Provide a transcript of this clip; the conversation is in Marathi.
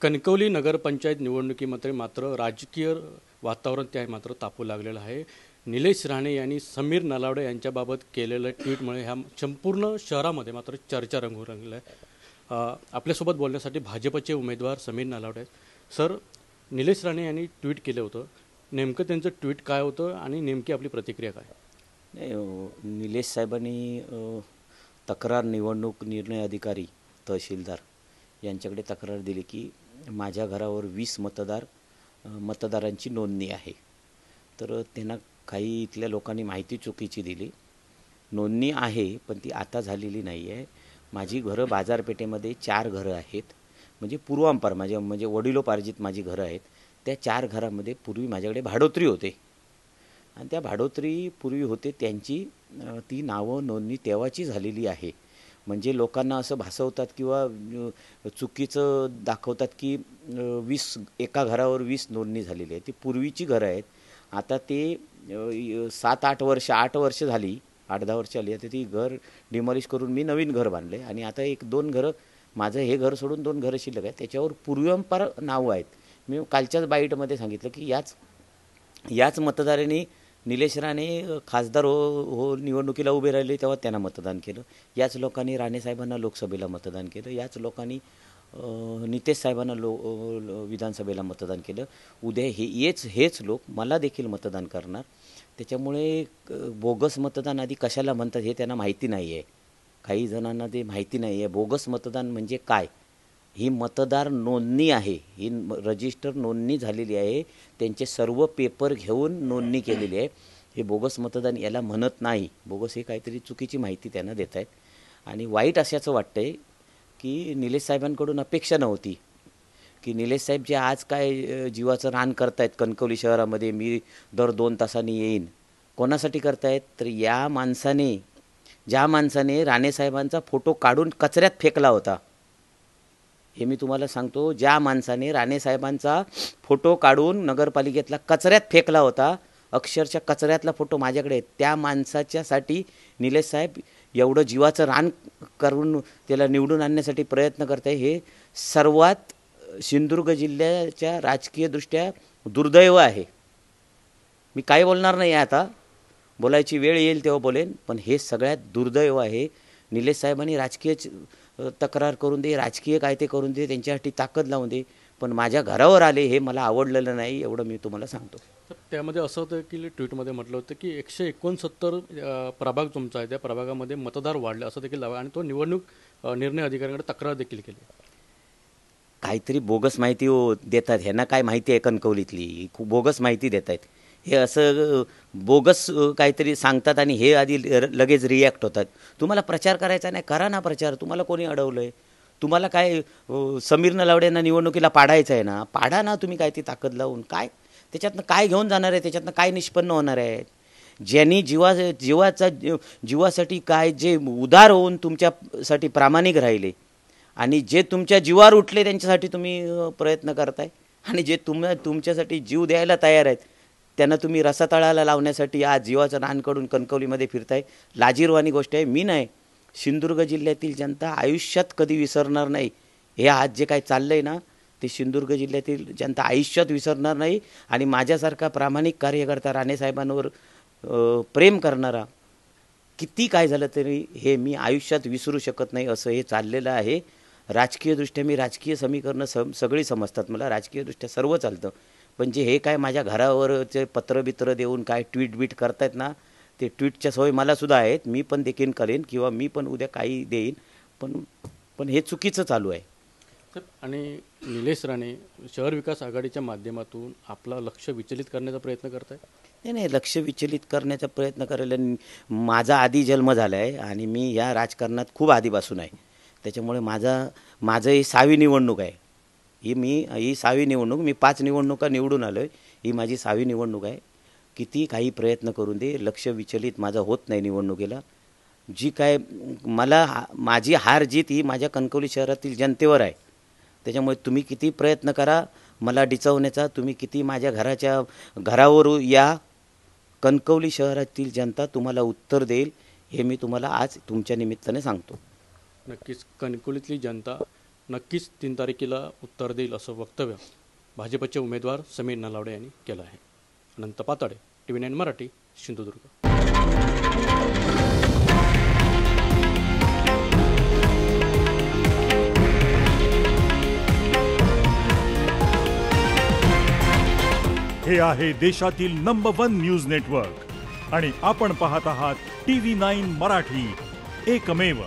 कणकवली नगरपंचायत निवडणुकीमध्ये मात्र राजकीय वातावरण ते मात्र तापू लागलेलं आहे। निलेश राणे यांनी समीर नलावडे यांच्याबाबत केलेल्या ट्विटमुळे ह्या संपूर्ण शहरामध्ये मात्र चर्चा रंगू लागली आहे। आपल्यासोबत बोलण्यासाठी भाजपचे उमेदवार समीर नलावडे सर, निलेश राणे यांनी ट्विट केलं होतं, नेमकं त्यांचं ट्विट काय होतं आणि नेमकी आपली प्रतिक्रिया काय? निलेश साहेबांनी तक्रार निवडणूक निर्णय अधिकारी तहसीलदार यांच्याकडे तक्रार दिली की माझ्या घरावर 20 मतदारांची नोंदणी आहे। तर त्यांना काही इथल्या लोकांनी माहिती चुकीची दिली। नोंदणी आहे पण ती आता झालेली नाही आहे। माझी घरं बाजारपेठेमध्ये 4 घरं आहेत, म्हणजे पूर्वांपार म्हणजे वडिलोपार्जित माझी घरं आहेत। त्या 4 घरामध्ये पूर्वी माझ्याकडे भाडोत्री होते आणि त्या भाडोत्री पूर्वी होते त्यांची ती नावं नोंदणी तेव्हाची झालेली आहे। म्हणजे लोकांना असं भासवतात किंवा चुकीचं दाखवतात की 20 एका घरावर 20 नोंदणी झालेली आहे। ती पूर्वीची घरं आहेत। आता ते 7-8 वर्ष 8 वर्ष झाली, 8-10 वर्ष आली। आता ती घर डिमॉलिश करून मी नवीन घर बांधले आणि आता 1-2 घरं, माझं हे घर सोडून 2 घरं शिल्लक आहेत, त्याच्यावर पूर्वांपार नावं आहेत। मी कालच्याच बाईटमध्ये सांगितलं की याच मतदारांनी निलेश राणे खासदार हो निवडणुकीला उभे राहिले तेव्हा त्यांना मतदान केलं। याच लोकांनी राणे साहेबांना लोकसभेला मतदान केलं। याच लोकांनी नितेश साहेबांना विधानसभेला मतदान केलं। उद्या हेच लोक मला देखील मतदान करणार। त्याच्यामुळे बोगस मतदान आधी कशाला म्हणतात हे त्यांना माहिती नाही आहे। काही जणांना ते माहिती नाही आहे बोगस मतदान म्हणजे काय। ही मतदार नोंदणी आहे, ही रजिस्टर नोंदणी झालेली आहे, त्यांचे सर्व पेपर घेऊन नोंदणी केलेली आहे। हे बोगस मतदान याला म्हणत नाही। बोगस हे काहीतरी चुकीची माहिती त्यांना देत आहेत आणि वाईट अशाचं वाटतं आहे की निलेश साहेबांकडून अपेक्षा नव्हती की निलेश साहेब जे आज काय जीवाचं रान करतायत कणकवली शहरामध्ये, मी दर 2 तासांनी येईन, कोणासाठी करतायत तर ज्या माणसाने राणे साहेबांचा फोटो काढून कचऱ्यात फेकला होता, हे मी तुम्हाला सांगतो, ज्या माणसाने राणे साहेबांचा फोटो काढून नगरपालिकेतला कचऱ्यात फेकला होता, अक्षरशः कचऱ्यातला फोटो माझ्याकडे आहे, त्या माणसाच्यासाठी निलेश साहेब एवढं जीवाचं रान करून त्याला निवडून आणण्यासाठी प्रयत्न करत आहे। हे सर्वात सिंधुदुर्ग जिल्ह्याच्या राजकीयदृष्ट्या दुर्दैव आहे। मी काय बोलणार नाही आता, बोलायची वेळ येईल तेव्हा बोलेन, पण हे सगळ्यात दुर्दैव आहे। निलेश साहेबांनी राजकीय तक्रार करून दे, राजकीय काय ते करून दे, त्यांच्यासाठी ताकद लावून दे, पण माझ्या घरावर आले हे मला आवडलेलं नाही, एवढं मी तुम्हाला सांगतो। त्यामध्ये असं होतं की ट्विटमध्ये म्हटलं होतं की 169 प्रभाग तुमचा आहे, त्या प्रभागामध्ये मतदार वाढले असं देखील दावा आणि तो निवडणूक निर्णय अधिकाऱ्यांकडे तक्रार देखील केली। काहीतरी बोगस माहिती देतात, ह्यांना काय माहिती आहे कणकवलीतली, खूप बोगस माहिती देत आहेत। हे असं बोगस काहीतरी सांगतात आणि हे आधी लगेच रिॲक्ट होतात। तुम्हाला प्रचार करायचा नाही, करा ना प्रचार, तुम्हाला कोणी अडवलं आहे? तुम्हाला काय समीर नलावडेंना निवडणुकीला पाडायचं आहे ना, पाडा ना तुम्ही काय ती ताकद लावून। काय त्याच्यातनं काय घेऊन जाणार आहे, त्याच्यातनं काय निष्पन्न होणार आहे? ज्यांनी जीवासाठी काय जे उदार होऊन तुमच्यासाठी प्रामाणिक राहिले आणि जे तुमच्या जीवावर उठले त्यांच्यासाठी तुम्ही प्रयत्न करताय आणि जे तुमच्यासाठी जीव द्यायला तयार आहेत त्यांना तुम्ही रसातळाला लावण्यासाठी आज जीवाचं रान काढून कणकवलीमध्ये फिरताय। लाजिरवाणी गोष्ट आहे। मी नाही, सिंधुदुर्ग जिल्ह्यातील जनता आयुष्यात कधी विसरणार नाही। हे आज जे काही चाललं आहे ना, ते सिंधुदुर्ग जिल्ह्यातील जनता आयुष्यात विसरणार नाही आणि माझ्यासारखा प्रामाणिक कार्यकर्ता राणे साहेबांवर प्रेम करणारा किती काय झालं तरी हे मी आयुष्यात विसरू शकत नाही, असं हे चाललेलं आहे। राजकीयदृष्ट्या मी राजकीय समीकरणं सगळी समजतात, मला राजकीयदृष्ट्या सर्व चालतं, पण जे हे काय माझ्या घरावरचे पत्र देऊन काय ट्विट करतायत ना, ते ट्विटच्या सवय मलासुद्धा आहेत, मी पण देखील करेन किंवा मी पण उद्या काही देईन, पण हे चुकीचं चालू आहे। आणि निलेश राणे शहर विकास आघाडीच्या माध्यमातून आपला लक्ष विचलित करण्याचा प्रयत्न करत आहे। नाही, लक्ष विचलित करण्याचा प्रयत्न करायला माझा आधी जन्म झाला आहे आणि मी या राजकारणात खूप आधीपासून आहे। त्याच्यामुळे माझं ही 6वी निवडणूक आहे। ही 6वी निवडणूक, मी 5 निवडणुका निवडून आलो आहे, ही माझी 6वी निवडणूक आहे। किती काही प्रयत्न करून दे, लक्ष विचलित माझं होत नाही निवडणुकीला। जी काय माझी हार जीत ही माझ्या कणकवली शहरातील जनतेवर आहे। त्याच्यामुळे तुम्ही किती प्रयत्न करा मला डिचवण्याचा, तुम्ही किती माझ्या घरावर या, कणकवली शहरातील जनता तुम्हाला उत्तर देईल, हे मी तुम्हाला आज तुमच्या निमित्ताने सांगतो। नक्कीच कणकवलीतली जनता नक्कीच 3 तारखेला उत्तर देईल असं वक्तव्य भाजपचे उमेदवार समीर नलावडे यांनी केलं आहे. अनंत पाताडे, TV9 मराठी, सिंधुदुर्ग. हे आहे देशातील नंबर 1 न्यूज नेटवर्क आणि आपण पाहत आहात TV9 मराठी, एकमेव.